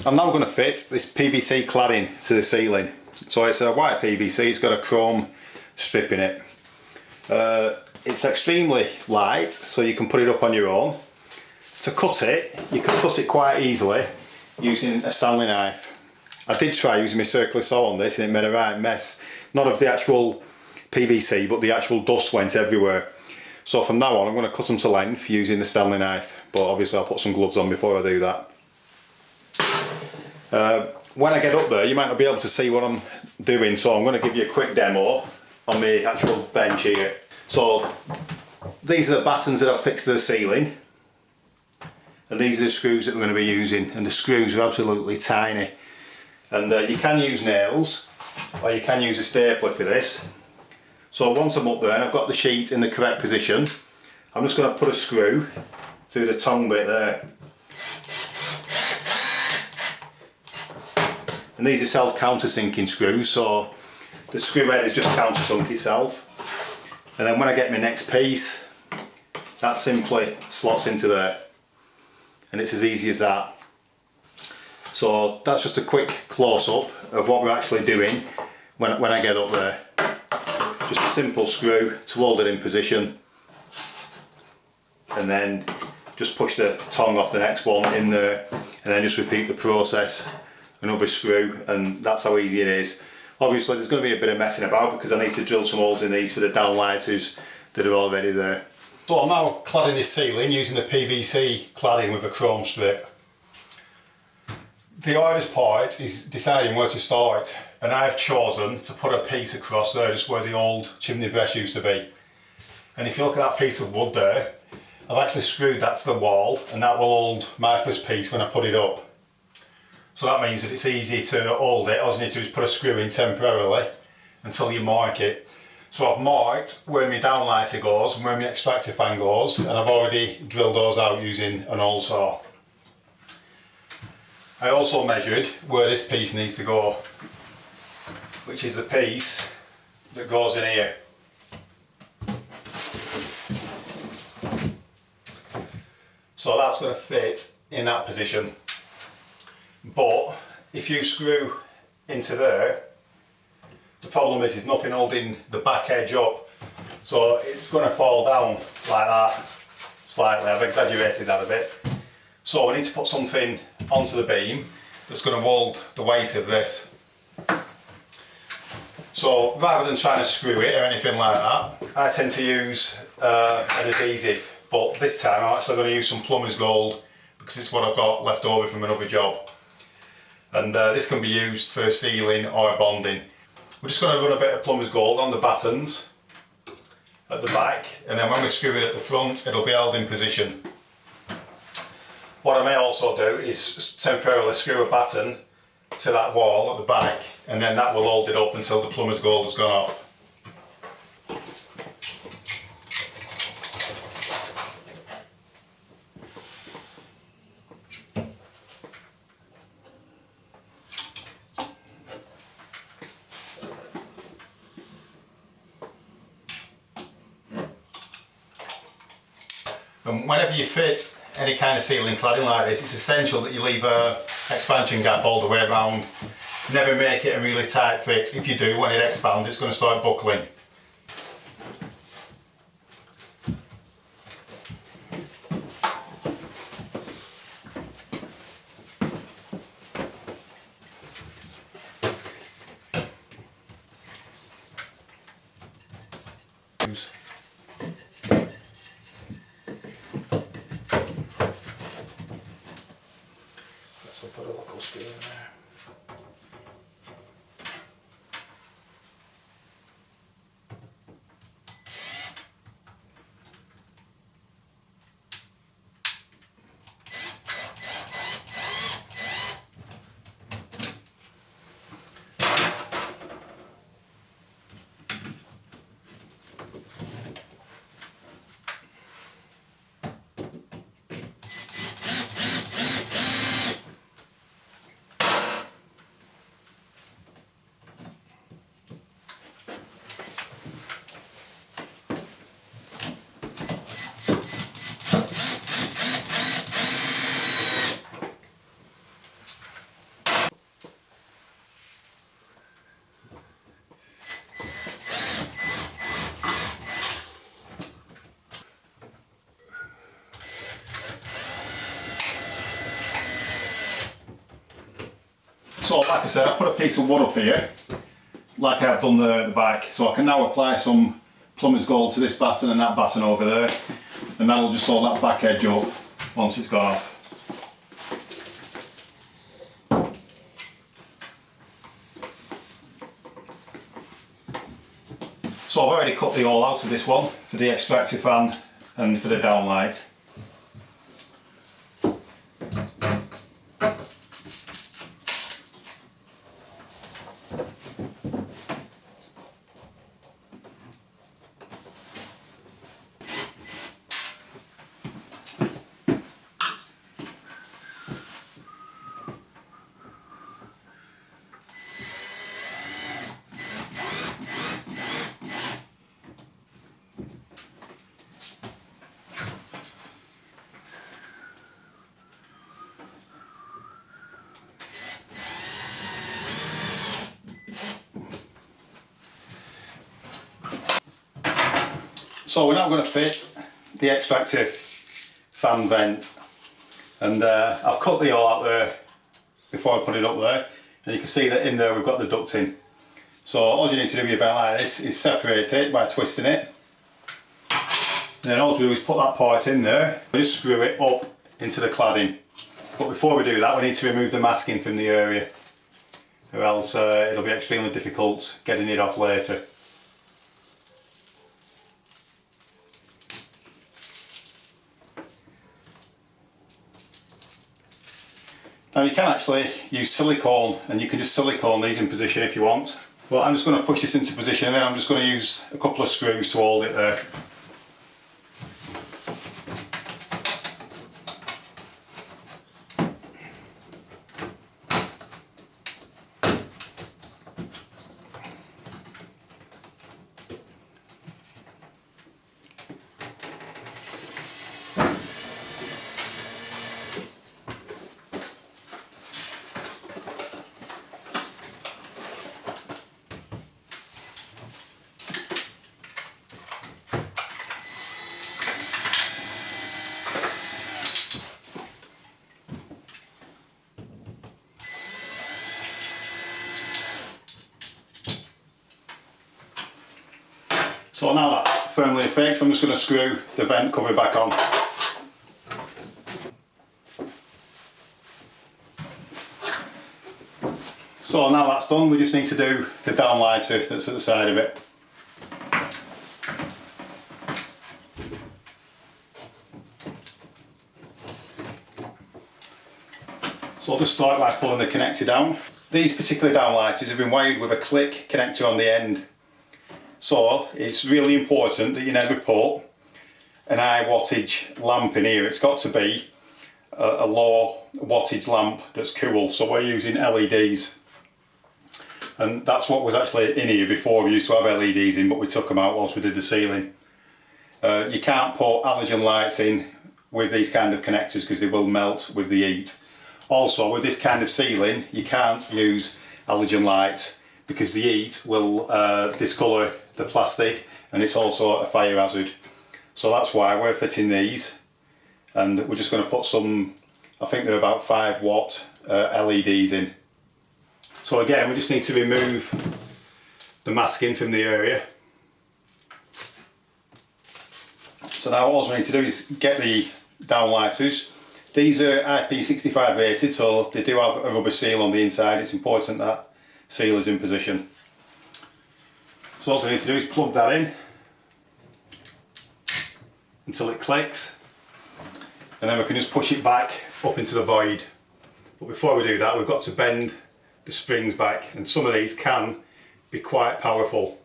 I'm now going to fit this PVC cladding to the ceiling. So it's a white PVC, it's got a chrome strip in it. It's extremely light, so you can put it up on your own. To cut it, you can cut it quite easily using a Stanley knife. I did try using my circular saw on this and it made a right mess. Not of the actual PVC, but the actual dust went everywhere. So from now on I'm going to cut them to length using the Stanley knife, but obviously I'll put some gloves on before I do that. When I get up there you might not be able to see what I'm doing, so I'm going to give you a quick demo on the actual bench here. So these are the battens that I've fixed to the ceiling, and these are the screws that we're going to be using, and the screws are absolutely tiny. And you can use nails or you can use a stapler for this. So once I'm up there and I've got the sheet in the correct position, I'm just going to put a screw through the tongue bit there. And these are self-countersinking screws, so the screw head is just countersunk itself. And then when I get my next piece, that simply slots into there. And it's as easy as that. So that's just a quick close-up of what we're actually doing when I get up there. Just a simple screw to hold it in position. And then just push the tongue off the next one in there, and then just repeat the process. Another screw, and that's how easy it is. Obviously there's going to be a bit of messing about because I need to drill some holes in these for the downlighters that are already there. So I'm now cladding this ceiling using the PVC cladding with a chrome strip. The hardest part is deciding where to start, and I've chosen to put a piece across there just where the old chimney breast used to be. And if you look at that piece of wood there, I've actually screwed that to the wall, and that will hold my first piece when I put it up. So that means that it's easy to hold it. All you need to do is put a screw in temporarily until you mark it. So I've marked where my downlighter goes and where my extractor fan goes, and I've already drilled those out using an hole saw. I also measured where this piece needs to go, which is the piece that goes in here. So that's going to fit in that position. But if you screw into there, the problem is there's nothing holding the back edge up, so it's going to fall down like that slightly. I've exaggerated that a bit. So I need to put something onto the beam that's going to hold the weight of this. So rather than trying to screw it or anything like that, I tend to use an adhesive, but this time I'm actually going to use some plumber's gold because it's what I've got left over from another job. And this can be used for sealing or bonding. We're just going to run a bit of plumber's gold on the battens at the back, and then when we screw it at the front it'll be held in position. What I may also do is temporarily screw a batten to that wall at the back, and then that will hold it up until the plumber's gold has gone off. And whenever you fit any kind of ceiling cladding like this, it's essential that you leave an expansion gap all the way around. Never make it a really tight fit. If you do, when it expands, it's going to start buckling. So put a local screw in there. So like I said, I put a piece of wood up here, like I've done the back, so I can now apply some plumber's gold to this batten and that batten over there, and that'll just hold that back edge up once it's gone off. So I've already cut the hole out of this one for the extractor fan and for the downlight. So we're now going to fit the extractor fan vent, and I've cut the hole out there before I put it up there, and you can see that in there we've got the ducting. So all you need to do with your vent like this is separate it by twisting it, and then all we do is put that part in there and just screw it up into the cladding. But before we do that, we need to remove the masking from the area, or else it'll be extremely difficult getting it off later. Now you can actually use silicone, and you can just silicone these in position if you want. But I'm just going to push this into position, and then I'm just going to use a couple of screws to hold it there. So now that's firmly fixed, I'm just going to screw the vent cover back on. So now that's done, we just need to do the downlighter that's at the side of it. So I'll just start by pulling the connector down. These particular downlighters have been wired with a click connector on the end. So it's really important that you never put an high wattage lamp in here. It's got to be a low wattage lamp that's cool. So we're using LEDs, and that's what was actually in here before. We used to have LEDs in, but we took them out whilst we did the ceiling. You can't put halogen lights in with these kind of connectors because they will melt with the heat. Also, with this kind of ceiling, you can't use halogen lights because the heat will discolour the plastic, and it's also a fire hazard. So that's why we're fitting these, and we're just going to put some, I think they're about 5 watt LEDs in. So again, we just need to remove the masking from the area. So now all we need to do is get the downlighters. These are IP65 rated, so they do have a rubber seal on the inside. It's important that seal is in position. So all we need to do is plug that in until it clicks, and then we can just push it back up into the void. But before we do that, we've got to bend the springs back, and some of these can be quite powerful.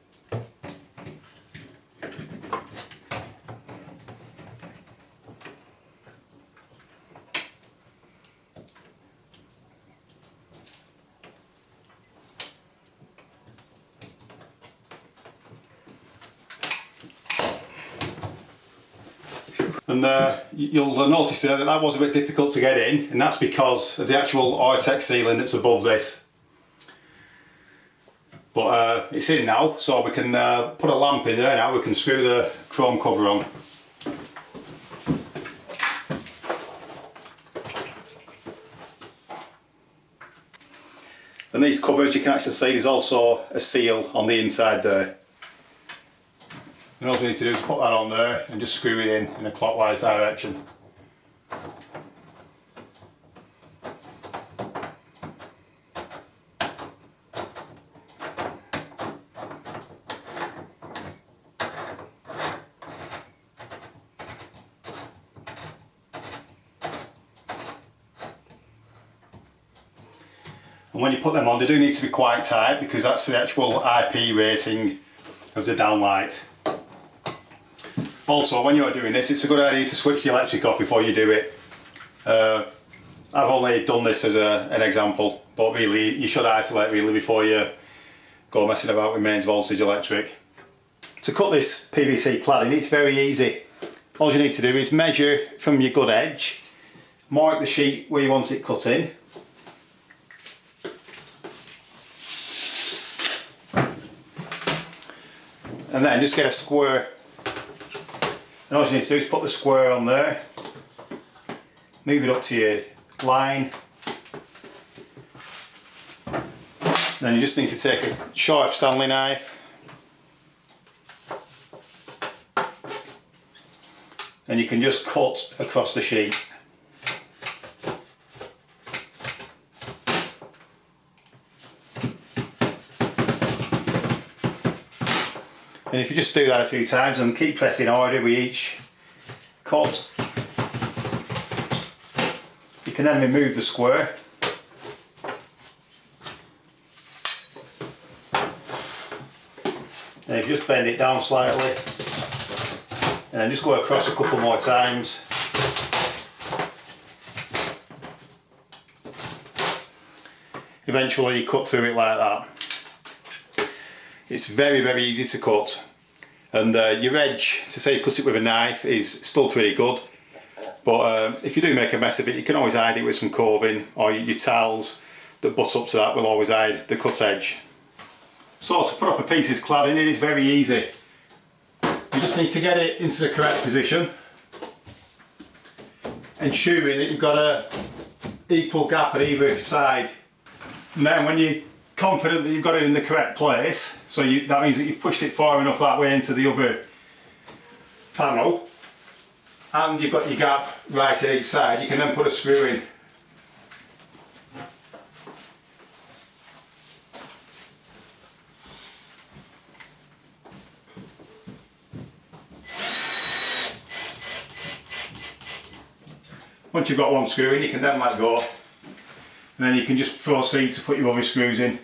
And you'll notice there that that was a bit difficult to get in, and that's because of the actual Artex ceiling that's above this. But it's in now, so we can put a lamp in there now. We can screw the chrome cover on. And these covers, you can actually see there's also a seal on the inside there. And all you need to do is put that on there and just screw it in a clockwise direction. And when you put them on, they do need to be quite tight because that's the actual IP rating of the downlight. Also, when you're doing this, it's a good idea to switch the electric off before you do it. I've only done this as an example, but really you should isolate really before you go messing about with mains voltage electric. To cut this PVC cladding, it's very easy. All you need to do is measure from your good edge, mark the sheet where you want it cut in, and then just get a square. And all you need to do is put the square on there, move it up to your line, then you just need to take a sharp Stanley knife and you can just cut across the sheet. And if you just do that a few times and keep pressing harder with each cut, you can then remove the square. And if you just bend it down slightly, and then just go across a couple more times. Eventually you cut through it like that. It's very, very easy to cut, and your edge, to say cut it with a knife, is still pretty good, but if you do make a mess of it, you can always hide it with some coving, or your towels that butt up to that will always hide the cut edge. So to put up a piece's cladding, it is very easy. You just need to get it into the correct position, ensuring that you've got an equal gap at either side. And then when you're confident that you've got it in the correct place, so that means that you've pushed it far enough that way into the other panel, and you've got your gap right at each side, you can then put a screw in. Once you've got one screw in, you can then let go, and then you can just proceed to put your other screws in.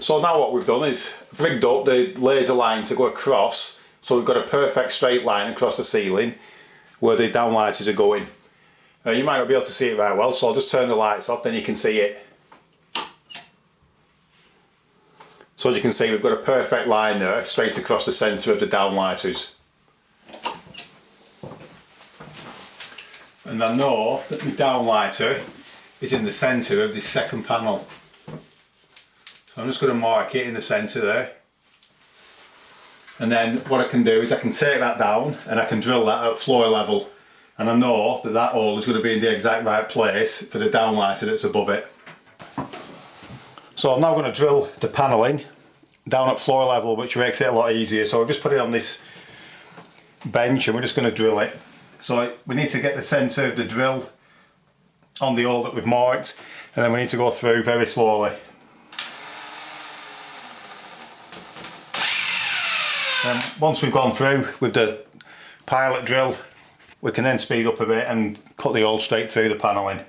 So now what we've done is rigged up the laser line to go across, so we've got a perfect straight line across the ceiling where the downlighters are going. You might not be able to see it very well, so I'll just turn the lights off, then you can see it. So as you can see, we've got a perfect line there, straight across the centre of the downlighters. And I know that the downlighter is in the centre of this second panel. So I'm just going to mark it in the centre there. And then what I can do is I can take that down and I can drill that at floor level. And I know that that hole is going to be in the exact right place for the downlighter that's above it. So I'm now going to drill the panelling down at floor level, which makes it a lot easier. So I've just put it on this bench and we're just going to drill it. So we need to get the centre of the drill on the hole that we've marked, and then we need to go through very slowly. And once we've gone through with the pilot drill, we can then speed up a bit and cut the hole straight through the panelling.